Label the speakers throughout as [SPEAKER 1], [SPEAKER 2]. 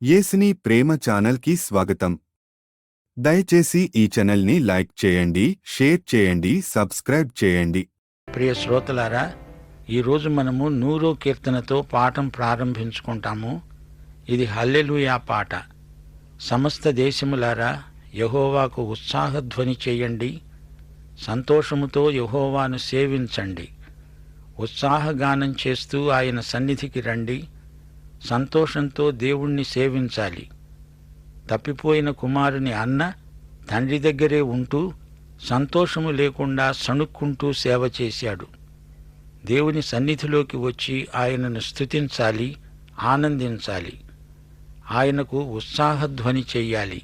[SPEAKER 1] యేసుని ప్రేమ ఛానల్కి స్వాగతం. దయచేసి ఈ ఛానల్ని లైక్ చేయండి, షేర్ చేయండి, సబ్స్క్రైబ్ చేయండి.
[SPEAKER 2] ప్రియ శ్రోతలారా, ఈరోజు మనము 100వ కీర్తనతో పాఠం ప్రారంభించుకుంటాము. ఇది హల్లెలూయా పాట. సమస్త దేశములారా, యెహోవాకు ఉత్సాహధ్వని చేయండి. సంతోషముతో యెహోవాను సేవించండి. ఉత్సాహగానం చేస్తూ ఆయన సన్నిధికి రండి. సంతోషంతో దేవుణ్ణి సేవించాలి. తప్పిపోయిన కుమారుని అన్న తండ్రి దగ్గరే ఉంటూ సంతోషము లేకుండా సణుక్కుంటూ సేవ చేశాడు. దేవుని సన్నిధిలోకి వచ్చి ఆయనను స్తుతించాలి, ఆనందించాలి. ఆయనకు ఉత్సాహధ్వని చెయ్యాలి.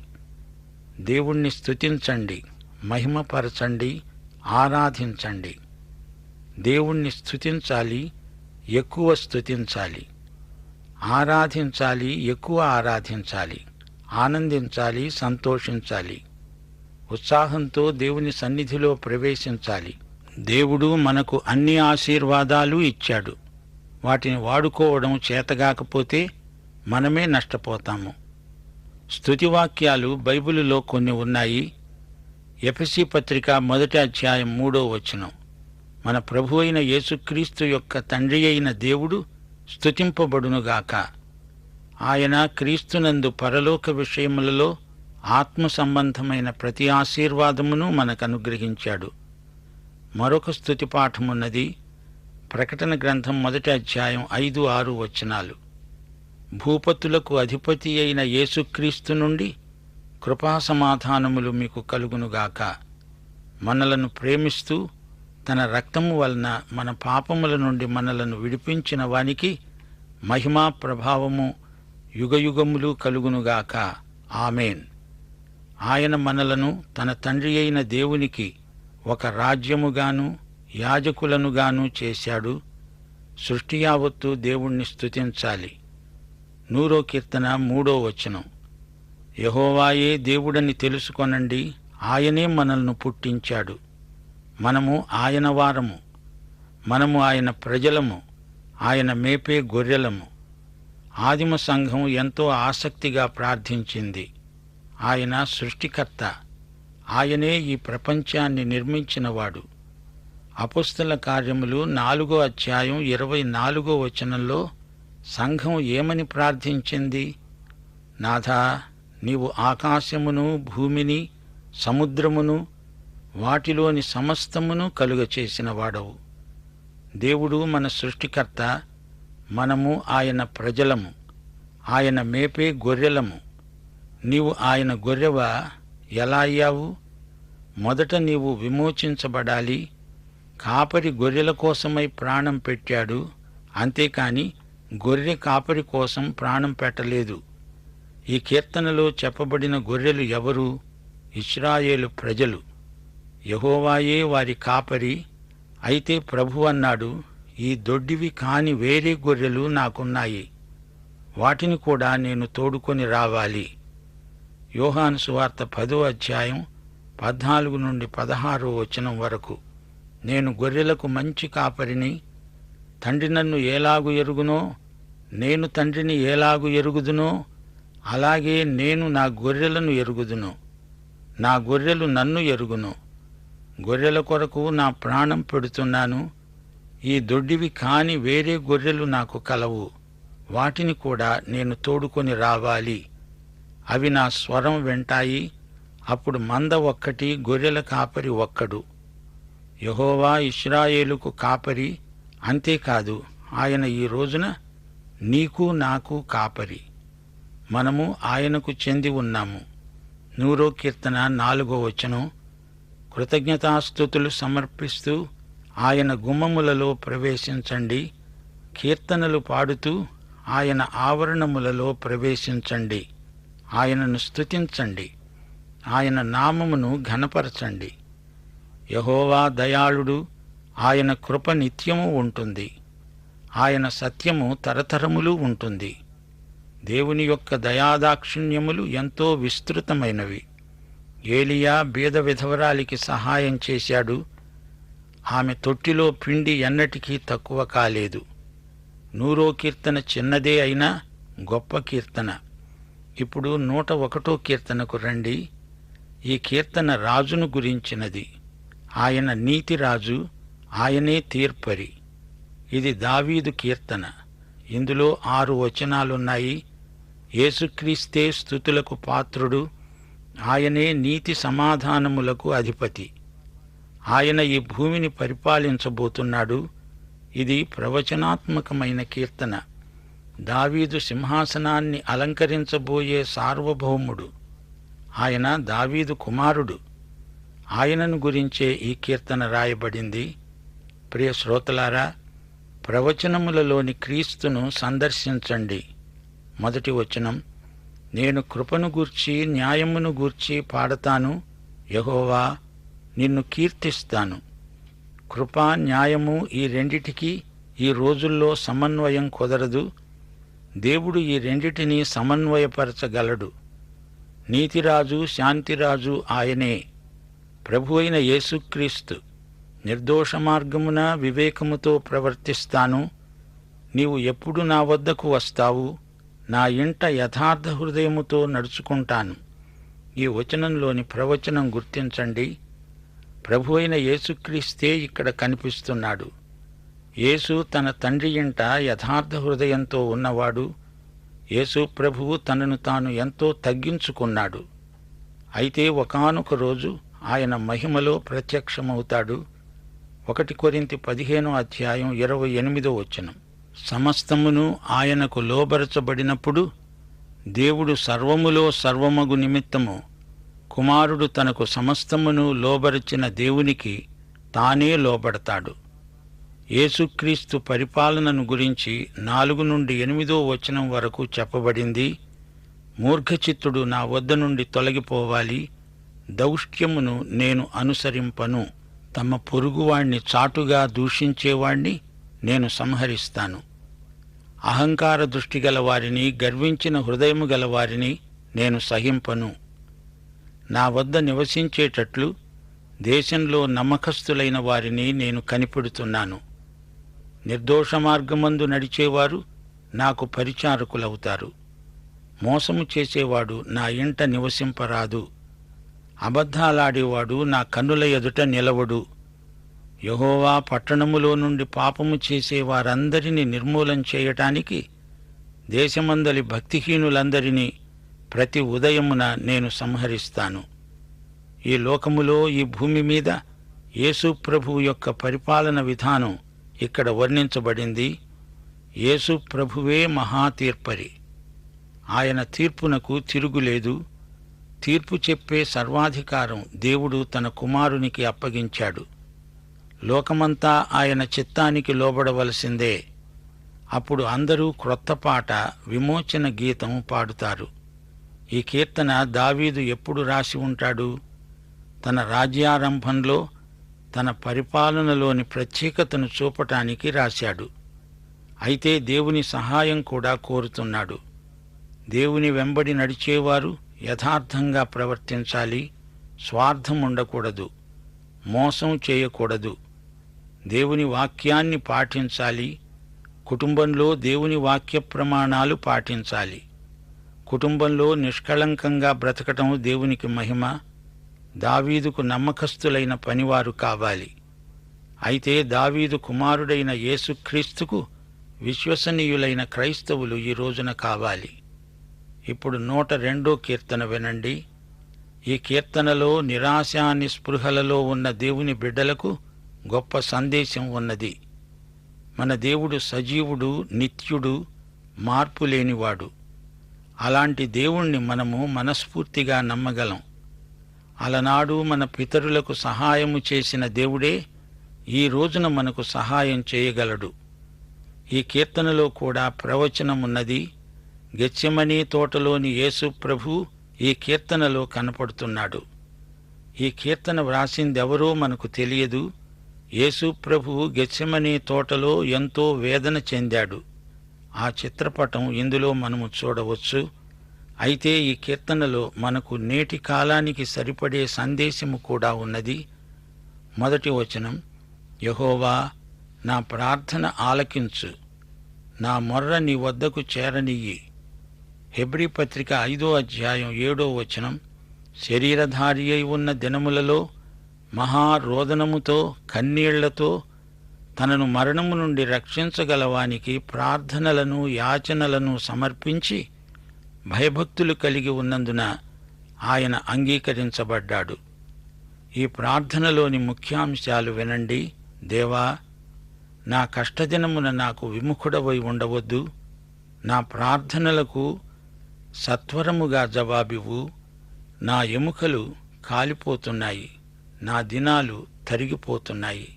[SPEAKER 2] దేవుణ్ణి స్తుతించండి, మహిమపరచండి, ఆరాధించండి. దేవుణ్ణి స్తుతించాలి, ఎక్కువ స్తుతించాలి. ఆరాధించాలి, ఎక్కువ ఆరాధించాలి. ఆనందించాలి, సంతోషించాలి. ఉత్సాహంతో దేవుని సన్నిధిలో ప్రవేశించాలి. దేవుడు మనకు అన్ని ఆశీర్వాదాలు ఇచ్చాడు. వాటిని వాడుకోవడం చేతగాకపోతే మనమే నష్టపోతాము. స్తుతివాక్యాలు బైబిలులో కొన్ని ఉన్నాయి. ఎఫెసీ పత్రిక 1వ అధ్యాయం 3వ వచనం. మన ప్రభు అయిన యేసుక్రీస్తు యొక్క తండ్రి అయిన దేవుడు స్తుతింపబడునుగాక. ఆయన క్రీస్తునందు పరలోక విషయములలో ఆత్మ సంబంధమైన ప్రతి ఆశీర్వాదమును మనకు అనుగ్రహించాడు. మరొక స్తుతి పాఠమున్నది. ప్రకటన గ్రంథం 1వ అధ్యాయం 5, 6 వచనాలు. భూపతులకు అధిపతి అయిన యేసుక్రీస్తు నుండి కృపా సమాధానములు మీకు కలుగునుగాక. మనలను ప్రేమిస్తూ తన రక్తము వలన మన పాపముల నుండి మనలను విడిపించిన వానికి మహిమా ప్రభావము యుగయుగములు కలుగునుగాక. ఆమేన్. ఆయన మనలను తన తండ్రి అయిన దేవునికి ఒక రాజ్యముగాను యాజకులనుగాను చేశాడు. సృష్టి యావత్తు దేవుణ్ణి స్తుతించాలి. 100వ కీర్తన 3వ వచనం. యెహోవాయే దేవుడని తెలుసుకొనండి, ఆయనే మనల్ని పుట్టించాడు. మనము ఆయన వారము, మనము ఆయన ప్రజలము, ఆయన మేపే గొర్రెలము. ఆదిమ సంఘం ఎంతో ఆసక్తిగా ప్రార్థించింది. ఆయన సృష్టికర్త, ఆయనే ఈ ప్రపంచాన్ని నిర్మించినవాడు. అపొస్తల కార్యములు 4వ అధ్యాయం 24వ వచనంలో సంఘం ఏమని ప్రార్థించింది? నాథా, నీవు ఆకాశమును, భూమిని, సముద్రమును, వాటిలోని సమస్తమును కలుగచేసిన వాడవు. దేవుడు మన సృష్టికర్త, మనము ఆయన ప్రజలము, ఆయన మేపే గొర్రెలము. నీవు ఆయన గొర్రెవా? ఎలా అయ్యావు? మొదట నీవు విమోచించబడాలి. కాపరి గొర్రెల కోసమై ప్రాణం పెట్టాడు, అంతేకాని గొర్రె కాపరి కోసం ప్రాణం పెట్టలేదు. ఈ కీర్తనలో చెప్పబడిన గొర్రెలు ఎవరు? ఇశ్రాయేలు ప్రజలు. యెహోవాయే వారి కాపరి. అయితే ప్రభు అన్నాడు, ఈ దొడ్డివి కాని వేరే గొర్రెలు నాకున్నాయి, వాటిని కూడా నేను తోడుకొని రావాలి. యోహాను సువార్త 10వ అధ్యాయం 14 నుండి 16వ వచనం వరకు. నేను గొర్రెలకు మంచి కాపరిని. తండ్రి నన్ను ఏలాగు ఎరుగునో, నేను తండ్రిని ఏలాగు ఎరుగుదునో, అలాగే నేను నా గొర్రెలను ఎరుగుదును. నా గొర్రెలు నన్ను ఎరుగును. గొర్రెల కొరకు నా ప్రాణం పెడుతున్నాను. ఈ దొడ్డివి కాని వేరే గొర్రెలు నాకు కలవు, వాటిని కూడా నేను తోడుకొని రావాలి. అవి నా స్వరం వింటాయి. అప్పుడు మంద ఒక్కటి, గొర్రెల కాపరి ఒక్కడు. యెహోవా ఇశ్రాయేలుకు కాపరి. అంతేకాదు, ఆయన ఈ రోజున నీకు నాకు కాపరి. మనము ఆయనకు చెంది ఉన్నాము. 100వ కీర్తన 4వ వచనం. కృతజ్ఞతాస్తుతులు సమర్పిస్తూ ఆయన గుమ్మములలో ప్రవేశించండి. కీర్తనలు పాడుతూ ఆయన ఆవరణములలో ప్రవేశించండి. ఆయనను స్తుతించండి, ఆయన నామమును ఘనపరచండి. యెహోవా దయాళుడు, ఆయన కృప నిత్యము ఉంటుంది. ఆయన సత్యము తరతరములు ఉంటుంది. దేవుని యొక్క దయాదాక్షిణ్యములు ఎంతో విస్తృతమైనవి. ఏలియా బీద విధవరాలికి సహాయం చేశాడు. ఆమె తొట్టిలో పిండి ఎన్నటికీ తక్కువ కాలేదు. 100వ కీర్తన చిన్నదే అయినా గొప్ప కీర్తన. ఇప్పుడు 101 కీర్తనకు రండి. ఈ కీర్తన రాజును గురించినది. ఆయన నీతిరాజు, ఆయనే తీర్పరి. ఇది దావీదు కీర్తన. ఇందులో 6 వచనాలున్నాయి. యేసుక్రీస్తే స్తుతులకు పాత్రుడు, ఆయనే నీతి సమాధానములకు అధిపతి. ఆయన ఈ భూమిని పరిపాలించబోతున్నాడు. ఇది ప్రవచనాత్మకమైన కీర్తన. దావీదు సింహాసనాన్ని అలంకరించబోయే సార్వభౌముడు. ఆయన దావీదు కుమారుడు. ఆయనను గురించే ఈ కీర్తన రాయబడింది. ప్రియ శ్రోతలారా, ప్రవచనములలోని క్రీస్తును సందర్శించండి. 1 వచనం, నేను కృపను గూర్చి న్యాయమును గూర్చి పాడతాను, యెహోవా నిన్ను కీర్తిస్తాను. కృప, న్యాయము ఈ రెండిటికి ఈ రోజుల్లో సమన్వయం కుదరదు. దేవుడు ఈ రెండిటినీ సమన్వయపరచగలడు. నీతిరాజు, శాంతిరాజు ఆయనే. ప్రభు అయిన యేసుక్రీస్తు, నిర్దోష మార్గమున వివేకముతో ప్రవర్తిస్తాను. నీవు ఎప్పుడు నా వద్దకు వస్తావు? నా ఇంట యథార్థ హృదయముతో నడుచుకుంటాను. ఈ వచనంలోని ప్రవచనం గుర్తించండి. ప్రభు అయిన యేసుక్రీస్తే ఇక్కడ కనిపిస్తున్నాడు. యేసు తన తండ్రి ఇంట యథార్థ హృదయంతో ఉన్నవాడు. యేసు ప్రభువు తనను తాను ఎంతో తగ్గించుకున్నాడు. అయితే ఒకానొక రోజు ఆయన మహిమలో ప్రత్యక్షమవుతాడు. 1 కొరింథీ 15:28 వచనం. సమస్తమును ఆయనకు లోబరచబడినప్పుడు దేవుడు సర్వములో సర్వమగు నిమిత్తము కుమారుడు తనకు సమస్తమును లోబరచిన దేవునికి తానే లోబడతాడు. యేసుక్రీస్తు పరిపాలనను గురించి 4 నుండి 8 వచనం వరకు చెప్పబడింది. మూర్ఖచిత్తుడు నా వద్ద నుండి తొలగిపోవాలి, దౌష్ట్యమును నేను అనుసరింపను. తమ పొరుగువాణ్ణి చాటుగా దూషించేవాణ్ణి నేను సంహరిస్తాను. అహంకార దృష్టి గల వారిని, గర్వించిన హృదయము గల వారిని నేను సహింపను. నా వద్ద నివసించేటట్లు దేశంలో నమ్మకస్తులైన వారిని నేను కనిపెడుతున్నాను. నిర్దోష మార్గమందు నడిచేవారు నాకు పరిచారకులవుతారు. మోసము చేసేవాడు నా ఇంట నివసింపరాదు. అబద్ధాలాడేవాడు నా కన్నుల ఎదుట నిలవడు. యెహోవా పట్టణములో నుండి పాపము చేసే వారందరినీ నిర్మూలం చేయటానికి దేశమందలి భక్తిహీనులందరినీ ప్రతి ఉదయమున నేను సంహరిస్తాను. ఈ లోకములో, ఈ భూమి మీద యేసు ప్రభువు యొక్క పరిపాలన విధానం ఇక్కడ వర్ణించబడింది. యేసు ప్రభువే మహాతీర్పరి. ఆయన తీర్పునకు తిరుగులేదు. తీర్పు చెప్పే సర్వాధికారం దేవుడు తన కుమారునికి అప్పగించాడు. లోకమంతా ఆయన చిత్తానికి లోబడవలసిందే. అప్పుడు అందరూ క్రొత్త పాట, విమోచన గీతం పాడుతారు. ఈ కీర్తన దావీదు ఎప్పుడు రాసి ఉంటాడు? తన రాజ్యారంభంలో తన పరిపాలనలోని ప్రత్యేకతను చూపటానికి రాశాడు. అయితే దేవుని సహాయం కూడా కోరుతున్నాడు. దేవుని వెంబడి నడిచేవారు యథార్థంగా ప్రవర్తించాలి. స్వార్థం ఉండకూడదు. మోసం చేయకూడదు. దేవుని వాక్యాన్ని పాటించాలి. కుటుంబంలో దేవుని వాక్య ప్రమాణాలు పాటించాలి. కుటుంబంలో నిష్కళంకంగా బ్రతకటం దేవునికి మహిమ. దావీదుకు నమ్మకస్తులైన పనివారు కావాలి. అయితే దావీదు కుమారుడైన యేసుక్రీస్తుకు విశ్వసనీయులైన క్రైస్తవులు ఈ రోజున కావాలి. ఇప్పుడు 102 కీర్తన వినండి. ఈ కీర్తనలో నిరాశా నిస్పృహలలో ఉన్న దేవుని బిడ్డలకు గొప్ప సందేశం ఉన్నది. మన దేవుడు సజీవుడు, నిత్యుడు, మార్పులేనివాడు. అలాంటి దేవుణ్ణి మనము మనస్ఫూర్తిగా నమ్మగలం. అలనాడు మన పితరులకు సహాయము చేసిన దేవుడే ఈ రోజున మనకు సహాయం చేయగలడు. ఈ కీర్తనలో కూడా ప్రవచనమున్నది. గెత్సెమనీ తోటలోని యేసు ప్రభు ఈ కీర్తనలో కనపడుతున్నాడు. ఈ కీర్తన వ్రాసిందెవరో మనకు తెలియదు. యేసు ప్రభువు గెత్సెమనీ తోటలో ఎంతో వేదన చెందాడు. ఆ చిత్రపటం ఇందులో మనము చూడవచ్చు. అయితే ఈ కీర్తనలో మనకు నేటి కాలానికి సరిపడే సందేశము కూడా ఉన్నది. 1 వచనం, యెహోవా నా ప్రార్థన ఆలకించు, నా మొర్ర నీ వద్దకు చేరనియ్యి. హెబ్రీ పత్రిక 5వ అధ్యాయం 7వ వచనం, శరీరధారి అయి ఉన్న దినములలో మహారోదనముతో కన్నీళ్లతో తనను మరణము నుండి రక్షించగలవానికి ప్రార్థనలను యాచనలను సమర్పించి భయభక్తులు కలిగి ఉన్నందున ఆయన అంగీకరించబడ్డాడు. ఈ ప్రార్థనలోని ముఖ్యాంశాలు వినండి. దేవా, నా కష్టదినమున నాకు విముఖుడవై ఉండవద్దు. నా ప్రార్థనలకు సత్వరముగా జవాబివ్వు. నా ఎముకలు కాలిపోతున్నాయి, నా దినాలు తరిగిపోతున్నాయి.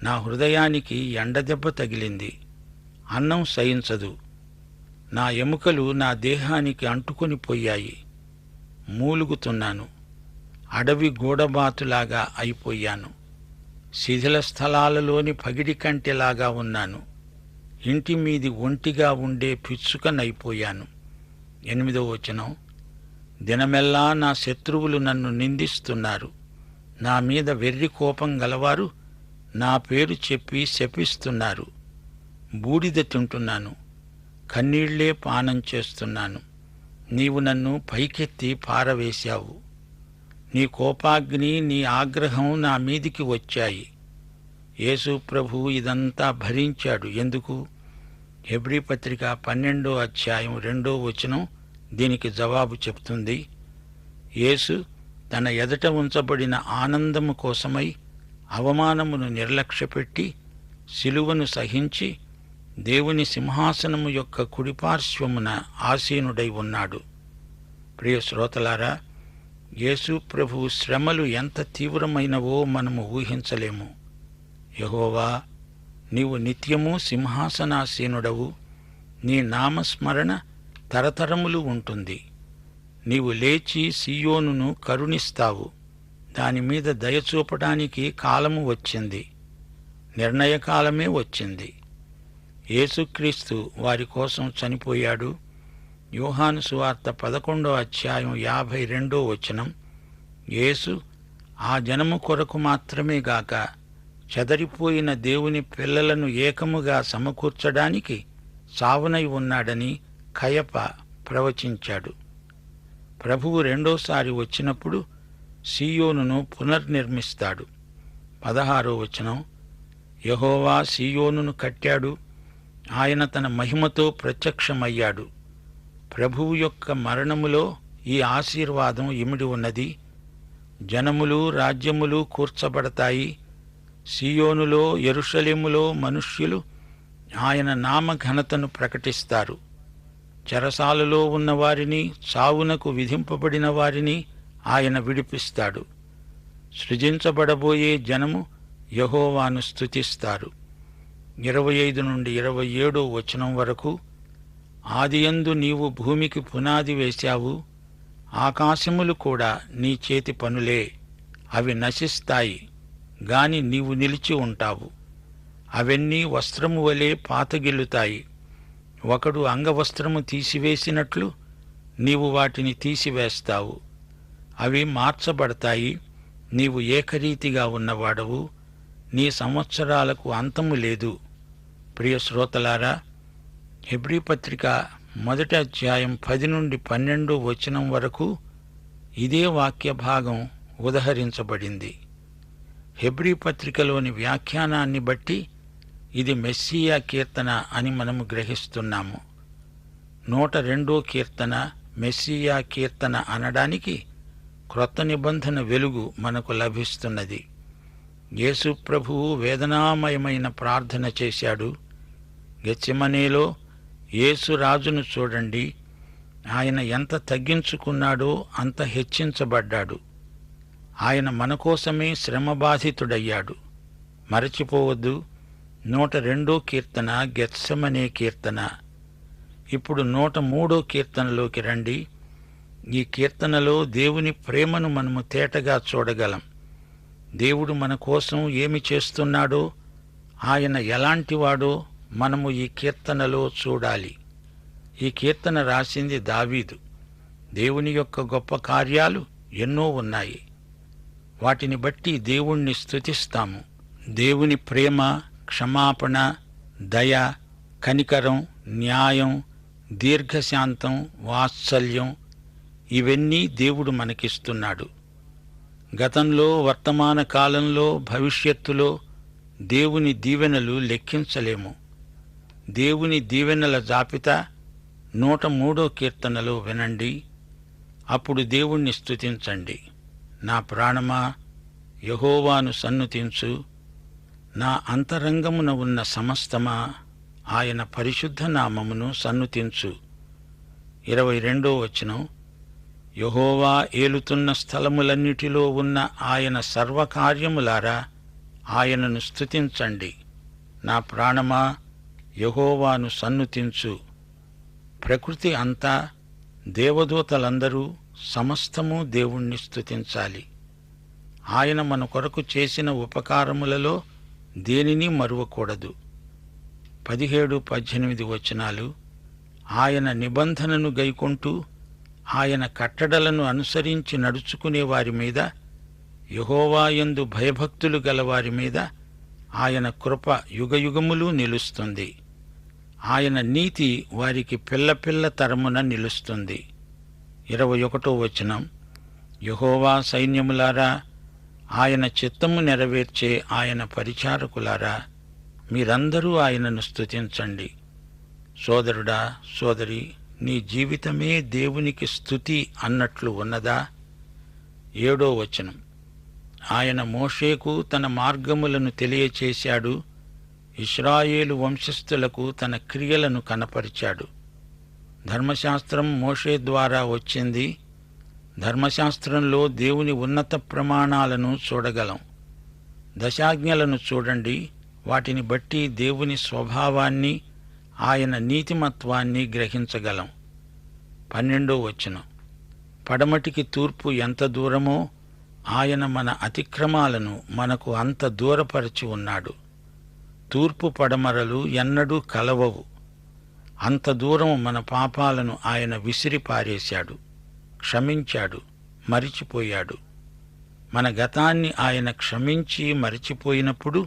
[SPEAKER 2] నా హృదయానికి ఎండదెబ్బ తగిలింది, అన్నం సహించదు. నా ఎముకలు నా దేహానికి అంటుకొని పోయాయి. మూలుగుతున్నాను, అడవి గూడబాతులాగా అయిపోయాను. శిథిల స్థలాలలోని పగిడి కంటెలాగా ఉన్నాను. ఇంటి మీది ఒంటిగా ఉండే పిచ్చుకనైపోయాను. 8వ వచనం, దినమెల్లా నా శత్రువులు నన్ను నిందిస్తున్నారు. నా మీద వెర్రి కోపం గలవారు నా పేరు చెప్పి శపిస్తున్నారు. బూడిద తింటున్నాను, కన్నీళ్లే పానం చేస్తున్నాను. నీవు నన్ను పైకెత్తి పారవేశావు. నీ కోపాగ్ని, నీ ఆగ్రహం నా మీదికి వచ్చాయి. యేసు ప్రభు ఇదంతా భరించాడు ఎందుకు? హెబ్రీ పత్రిక 12వ అధ్యాయం 2వ వచనం దీనికి జవాబు చెప్తుంది. యేసు తన ఎదట ఉంచబడిన ఆనందము కోసమై అవమానమును నిర్లక్ష్యపెట్టి శిలువను సహించి దేవుని సింహాసనము యొక్క కుడిపార్శ్వమున ఆసీనుడై ఉన్నాడు. ప్రియ శ్రోతలారా, యేసు ప్రభు శ్రమలు ఎంత తీవ్రమైనవో మనము ఊహించలేము. యెహోవా, నీవు నిత్యము సింహాసనాసీనుడవు. నీ నామస్మరణ తరతరములు ఉంటుంది. నీవు లేచి సీయోనును కరుణిస్తావు. దానిమీద దయచూపడానికి కాలము వచ్చింది, నిర్ణయకాలమే వచ్చింది. యేసుక్రీస్తు వారి కోసం చనిపోయాడు. యోహాను సువార్త 11వ అధ్యాయం 52వ వచనం, యేసు ఆ జనము కొరకు మాత్రమే గాక చెదరిపోయిన దేవుని పిల్లలను ఏకముగా సమకూర్చడానికి సావునై ఉన్నాడని కయప ప్రవచించాడు. ప్రభువు రెండోసారి వచ్చినప్పుడు సీయోనును పునర్నిర్మిస్తాడు. 16వ వచనం, యెహోవా సీయోనును కట్టాడు, ఆయన తన మహిమతో ప్రత్యక్షమయ్యాడు. ప్రభువు యొక్క మరణములో ఈ ఆశీర్వాదం ఇమిడి ఉన్నది. జనములు రాజ్యములు కూర్చబడతాయి. సీయోనులో యెరూషలేములో మనుష్యులు ఆయన నామఘనతను ప్రకటిస్తారు. చెరసాలలో ఉన్నవారిని, చావునకు విధింపబడిన వారిని ఆయన విడిపిస్తాడు. సృజించబడబోయే జనము యెహోవాను స్తుతిస్తారు. 25 నుండి 27వ వచనం వరకు, ఆదియందు నీవు భూమికి పునాది వేశావు. ఆకాశములు కూడా నీ చేతి పనులే. అవి నశిస్తాయి, గాని నీవు నిలిచి ఉంటావు. అవన్నీ వస్త్రము వలె పాతగిల్లుతాయి. ఒకడు అంగవస్త్రము తీసివేసినట్లు నీవు వాటిని తీసివేస్తావు. అవి మార్చబడతాయి. నీవు ఏకరీతిగా ఉన్నవాడవు. నీ సంవత్సరాలకు అంతము లేదు. ప్రియ శ్రోతలారా, హెబ్రీ పత్రిక 1వ అధ్యాయం 10 నుండి 12వ వచనం వరకు ఇదే వాక్య భాగం ఉదహరించబడింది. హెబ్రీ పత్రికలోని వ్యాఖ్యానాన్ని బట్టి ఇది మెస్సియా కీర్తన అని మనము గ్రహిస్తున్నాము. 102వ కీర్తన మెస్సియా కీర్తన అనడానికి క్రొత్త నిబంధన వెలుగు మనకు లభిస్తున్నది. యేసు ప్రభువు వేదనామయమైన ప్రార్థన చేశాడు. గెత్సెమనేలో యేసు రాజును చూడండి. ఆయన ఎంత తగ్గించుకున్నాడో అంత హెచ్చించబడ్డాడు. ఆయన మన కోసమే శ్రమబాధితుడయ్యాడు. మరచిపోవద్దు, 102వ కీర్తన గెత్సెమనే కీర్తన. ఇప్పుడు 103వ కీర్తనలోకి రండి. ఈ కీర్తనలో దేవుని ప్రేమను మనము తేటగా చూడగలం. దేవుడు మన కోసం ఏమి చేస్తున్నాడో, ఆయన ఎలాంటివాడో మనము ఈ కీర్తనలో చూడాలి. ఈ కీర్తన రాసింది దావీదు. దేవుని యొక్క గొప్ప కార్యాలు ఎన్నో ఉన్నాయి. వాటిని బట్టి దేవుణ్ణి స్తుతిస్తాము. దేవుని ప్రేమ, క్షమాపణ, దయ, కనికరం, న్యాయం, దీర్ఘశాంతం, వాత్సల్యం ఇవన్నీ దేవుడు మనకిస్తున్నాడు. గతంలో, వర్తమాన కాలంలో, భవిష్యత్తులో దేవుని దీవెనలు లెక్కించలేము. దేవుని దీవెనల జాబితా 103వ కీర్తనలో వినండి. అప్పుడు దేవుణ్ణి స్తుతించండి. నా ప్రాణమా, యెహోవాను సన్నుతించు. నా అంతరంగమున ఉన్న సమస్తమా, ఆయన పరిశుద్ధ నామమును సన్నుతించు. 22వ వచనం, యెహోవా ఏలుతున్న స్థలములన్నిటిలో ఉన్న ఆయన సర్వకార్యములారా ఆయనను స్తుతించండి. నా ప్రాణమా, యెహోవాను సన్నుతించు. ప్రకృతి అంతా, దేవదూతలందరూ, సమస్తము దేవుణ్ణి స్తుతించాలి. ఆయన మన కొరకు చేసిన ఉపకారములలో దేనిని మరువకూడదు. 17-18 వచనాలు, ఆయన నిబంధనను గైకొంటూ ఆయన కట్టడలను అనుసరించి నడుచుకునే వారి మీద, యెహోవాయందు భయభక్తులు గలవారి మీద ఆయన కృప యుగయుగములు నిలుస్తుంది. ఆయన నీతి వారికి పిల్ల తరమున నిలుస్తుంది. 21వ వచనం, యెహోవా సైన్యములారా, ఆయన చిత్తము నెరవేర్చే ఆయన పరిచారకులారా, మీరందరూ ఆయనను స్తుతించండి. సోదరుడా, సోదరి, నీ జీవితమే దేవునికి స్తుతి అన్నట్లు ఉన్నదా? 7వ వచనం, ఆయన మోషేకు తన మార్గములను తెలియచేశాడు, ఇశ్రాయేలు వంశస్థులకు తన క్రియలను కనపరిచాడు. ధర్మశాస్త్రం మోషే ద్వారా వచ్చింది. ధర్మశాస్త్రంలో దేవుని ఉన్నత ప్రమాణాలను చూడగలం. దశాజ్ఞలను చూడండి. వాటిని బట్టి దేవుని స్వభావాన్ని, ఆయన నీతిమత్వాన్ని గ్రహించగలం. 12వ వచనం, పడమటికి తూర్పు ఎంత దూరమో ఆయన మన అతిక్రమాలను మనకు అంత దూరపరచి ఉన్నాడు. తూర్పు పడమరలు ఎన్నడూ కలవవు. అంత దూరం మన పాపాలను ఆయన విసిరిపారేశాడు, క్షమించాడు, మరిచిపోయాడు. మన గతాన్ని ఆయన క్షమించి మరిచిపోయినప్పుడు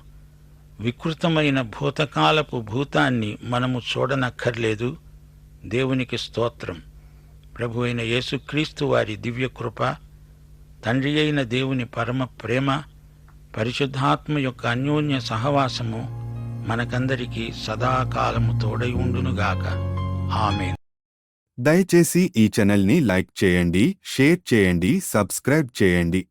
[SPEAKER 2] వికృతమైన భూతకాలపు భూతాన్ని మనము చూడనక్కర్లేదు. దేవునికి స్తోత్రం. ప్రభు అయిన యేసుక్రీస్తు వారి దివ్యకృప, తండ్రి అయిన దేవుని పరమ ప్రేమ, పరిశుద్ధాత్మ యొక్క అన్యోన్య సహవాసము మనకందరికీ సదాకాలము తోడై ఉండునుగాక. ఆమేన్.
[SPEAKER 1] దయచేసి ఈ ఛానల్ని లైక్ చేయండి, షేర్ చేయండి, సబ్స్క్రైబ్ చేయండి.